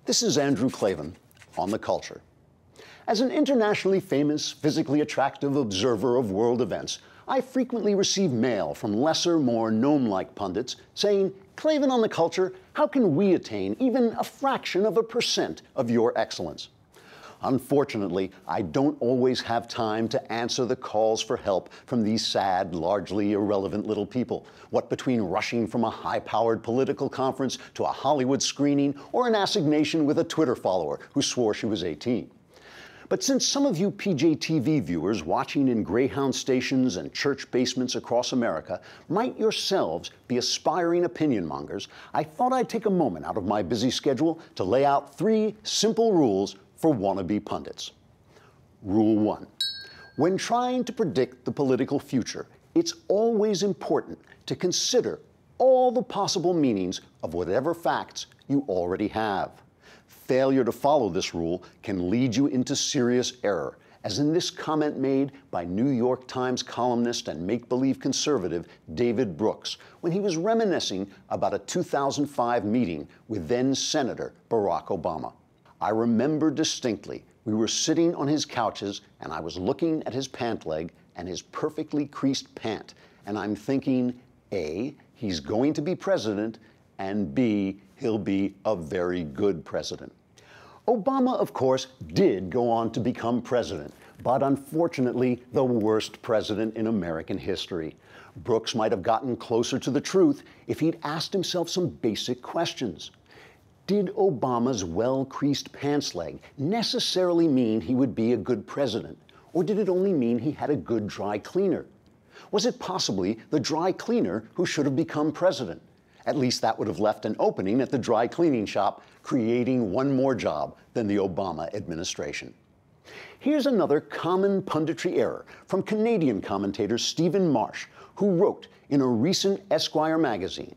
This is Andrew Klavan on The Culture. As an internationally famous, physically attractive observer of world events, I frequently receive mail from lesser, more gnome-like pundits saying, "Klavan on The Culture, how can we attain even a fraction of a % of your excellence?" Unfortunately, I don't always have time to answer the calls for help from these sad, largely irrelevant little people. What between rushing from a high-powered political conference to a Hollywood screening or an assignation with a Twitter follower who swore she was 18. But since some of you PJTV viewers watching in Greyhound stations and church basements across America might yourselves be aspiring opinion mongers, I thought I'd take a moment out of my busy schedule to lay out 3 simple rules for wannabe pundits. Rule 1. When trying to predict the political future, it's always important to consider all the possible meanings of whatever facts you already have. Failure to follow this rule can lead you into serious error, as in this comment made by New York Times columnist and make-believe conservative David Brooks when he was reminiscing about a 2005 meeting with then-Senator Barack Obama. I remember distinctly, we were sitting on his couches and I was looking at his pant leg and his perfectly creased pant, and I'm thinking, A, he's going to be president, and B, he'll be a very good president. Obama, of course, did go on to become president, but unfortunately, the worst president in American history. Brooks might have gotten closer to the truth if he'd asked himself some basic questions. Did Obama's well-creased pants leg necessarily mean he would be a good president? Or did it only mean he had a good dry cleaner? Was it possibly the dry cleaner who should have become president? At least that would have left an opening at the dry cleaning shop, creating one more job than the Obama administration. Here's another common punditry error from Canadian commentator Stephen Marsh, who wrote in a recent Esquire magazine,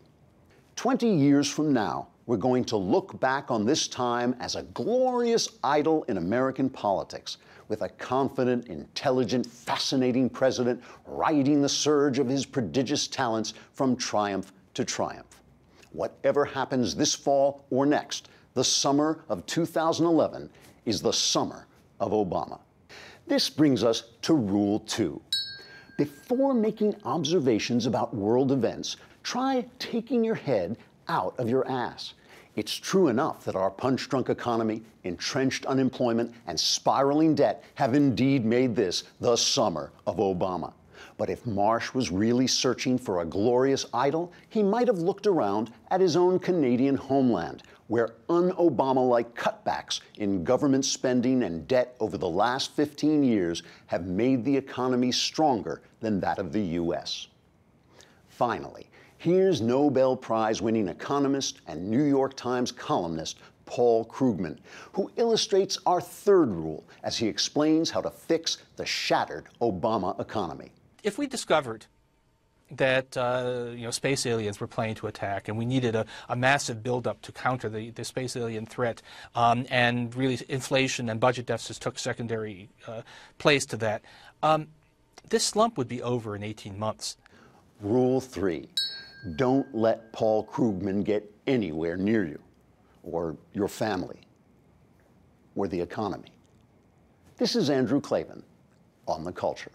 "20 years from now, we're going to look back on this time as a glorious idol in American politics, with a confident, intelligent, fascinating president riding the surge of his prodigious talents from triumph to triumph." Whatever happens this fall or next, the summer of 2011 is the summer of Obama. This brings us to Rule 2. Before making observations about world events, try taking your head out of your ass. It's true enough that our punch-drunk economy, entrenched unemployment, and spiraling debt have indeed made this the summer of Obama. But if Marsh was really searching for a glorious idol, he might have looked around at his own Canadian homeland, where un-Obama-like cutbacks in government spending and debt over the last 15 years have made the economy stronger than that of the U.S. Finally, here's Nobel Prize-winning economist and New York Times columnist Paul Krugman, who illustrates our 3rd rule as he explains how to fix the shattered Obama economy. If we discovered that space aliens were planning to attack, and we needed a massive buildup to counter the space alien threat, and really inflation and budget deficits took secondary place to that, this slump would be over in 18 months. Rule 3. Don't let Paul Krugman get anywhere near you, or your family, or the economy. This is Andrew Klavan on The Culture.